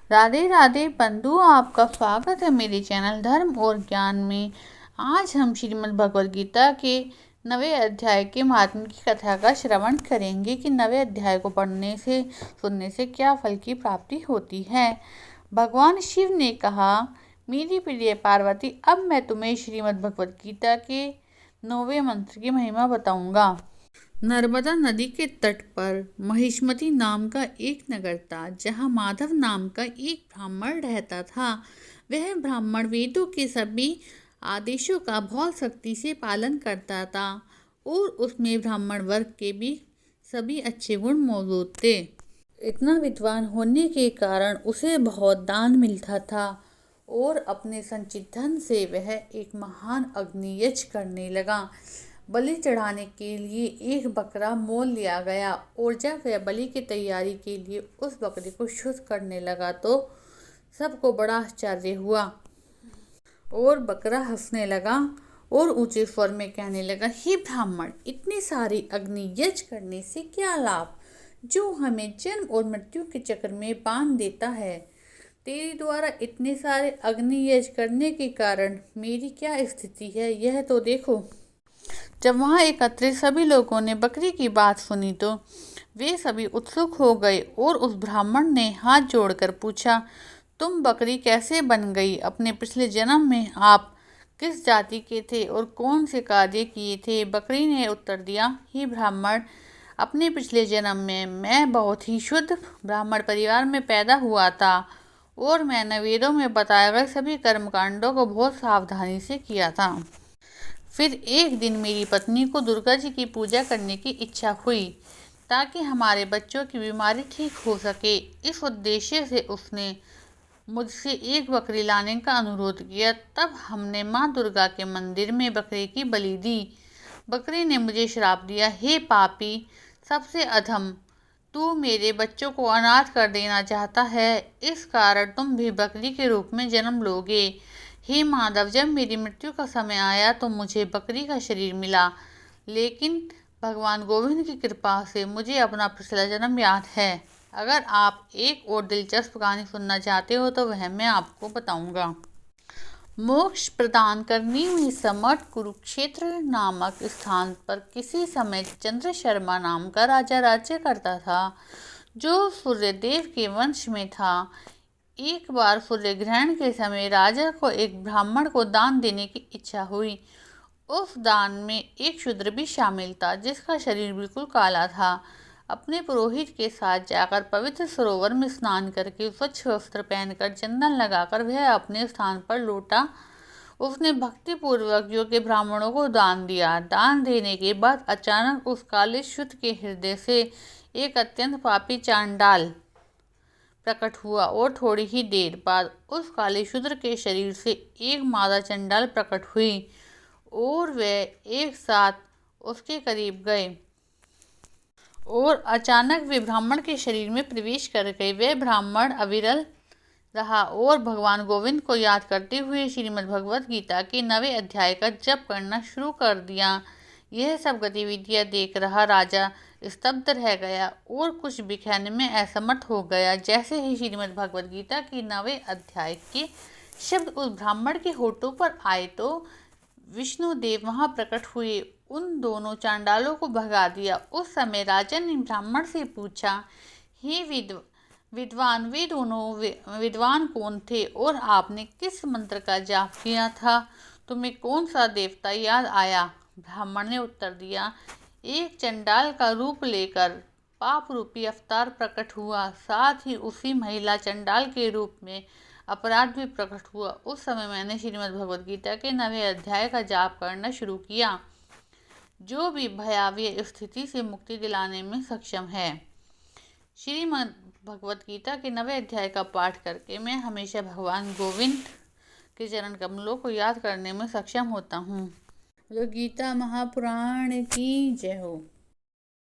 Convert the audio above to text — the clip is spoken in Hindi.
राधे राधे बंधु, आपका स्वागत है मेरे चैनल धर्म और ज्ञान में। आज हम श्रीमद् भगवद गीता के 9वें अध्याय के महात्म्य की कथा का श्रवण करेंगे कि 9वें अध्याय को पढ़ने से सुनने से क्या फल की प्राप्ति होती है। भगवान शिव ने कहा, मेरी प्रिय पार्वती, अब मैं तुम्हें श्रीमद् भगवद गीता के 9वें मंत्र की महिमा बताऊंगा। नर्मदा नदी के तट पर महिष्मती नाम का एक नगर था, जहाँ माधव नाम का एक ब्राह्मण रहता था। वह ब्राह्मण वेदों के सभी आदेशों का बहुत सख्ती से पालन करता था और उसमें ब्राह्मण वर्ग के भी सभी अच्छे गुण मौजूद थे। इतना विद्वान होने के कारण उसे बहुत दान मिलता था और अपने संचित धन से वह एक महान अग्नि यज्ञ करने लगा। बलि चढ़ाने के लिए एक बकरा मोल लिया गया और जब वह बलि की तैयारी के लिए उस बकरे को शुद्ध करने लगा तो सबको बड़ा आश्चर्य हुआ और बकरा हंसने लगा और ऊंचे स्वर में कहने लगा, हे ब्राह्मण, इतनी सारी अग्नि यज्ञ करने से क्या लाभ, जो हमें जन्म और मृत्यु के चक्र में बांध देता है। तेरे द्वारा इतने सारे अग्नि यज्ञ करने के कारण मेरी क्या स्थिति है, यह तो देखो। जब वहां एकत्रित सभी लोगों ने बकरी की बात सुनी तो वे सभी उत्सुक हो गए और उस ब्राह्मण ने हाथ जोड़कर पूछा, तुम बकरी कैसे बन गई? अपने पिछले जन्म में आप किस जाति के थे और कौन से कार्य किए थे? बकरी ने उत्तर दिया, हे ब्राह्मण, अपने पिछले जन्म में मैं बहुत ही शुद्ध ब्राह्मण परिवार में पैदा हुआ था और मैंने वेदों में बताए गए सभी कर्मकांडों को बहुत सावधानी से किया था। फिर एक दिन मेरी पत्नी को दुर्गा जी की पूजा करने की इच्छा हुई ताकि हमारे बच्चों की बीमारी ठीक हो सके। इस उद्देश्य से उसने मुझसे एक बकरी लाने का अनुरोध किया। तब हमने माँ दुर्गा के मंदिर में बकरे की बलि दी। बकरी ने मुझे श्राप दिया, हे पापी, सबसे अधम, तू मेरे बच्चों को अनाथ कर देना चाहता है, इस कारण तुम भी बकरी के रूप में जन्म लोगे। हे माधव, जब मेरी मृत्यु का समय आया तो मुझे बकरी का शरीर मिला, लेकिन भगवान गोविंद की कृपा से मुझे अपना पिछला जन्म याद है। अगर आप एक और दिलचस्प कहानी सुनना चाहते हो तो वह मैं आपको बताऊंगा। मोक्ष प्रदान करने में समर्थ कुरुक्षेत्र नामक स्थान पर किसी समय चंद्र शर्मा नाम का राजा राज्य करता था, जो सूर्यदेव के वंश में था। एक बार सूर्य ग्रहण के समय राजा को एक ब्राह्मण को दान देने की इच्छा हुई। उस दान में एक शूद्र भी शामिल था, जिसका शरीर बिल्कुल काला था। अपने पुरोहित के साथ जाकर पवित्र सरोवर में स्नान करके स्वच्छ वस्त्र पहनकर चंदन लगाकर वह अपने स्थान पर लौटा। उसने भक्तिपूर्वक योग्य ब्राह्मणों को दान दिया। दान देने के बाद अचानक उस काले शूद्र के हृदय से एक अत्यंत पापी चांडाल प्रकट हुआ और थोड़ी ही देर बाद उस काले शूद्र के शरीर से एक मादा चंडाल प्रकट हुई और वे एक साथ उसके करीब गए और अचानक वे ब्राह्मण के शरीर में प्रवेश कर गए। वे ब्राह्मण अविरल रहा और भगवान गोविंद को याद करते हुए श्रीमद् भगवद गीता के 9वें अध्याय का जप करना शुरू कर दिया। यह सब गतिविधियां देख रहा राजा स्तब्ध रह गया और कुछ भी कहने में असमर्थ हो गया। जैसे ही श्रीमद् भगवद गीता के 9वें अध्याय के शब्द उस ब्राह्मण के होठों पर आए तो विष्णु देव वहां प्रकट हुए, उन दोनों चांडालों को भगा दिया। उस समय राजा ने ब्राह्मण से पूछा, हे विद्वान, वे दोनों विद्वान कौन थे और आपने किस मंत्र का जाप किया था? तुम्हें कौन सा देवता याद आया? ब्राह्मण ने उत्तर दिया, एक चंडाल का रूप लेकर पाप रूपी अवतार प्रकट हुआ, साथ ही उसी महिला चंडाल के रूप में अपराध भी प्रकट हुआ। उस समय मैंने श्रीमद् भगवद गीता के 9वें अध्याय का जाप करना शुरू किया, जो भी भयावह स्थिति से मुक्ति दिलाने में सक्षम है। श्रीमद् भगवद गीता के 9वें अध्याय का पाठ करके मैं हमेशा भगवान गोविंद के चरण कमलों को याद करने में सक्षम होता हूँ। गीता महापुराण की जय हो।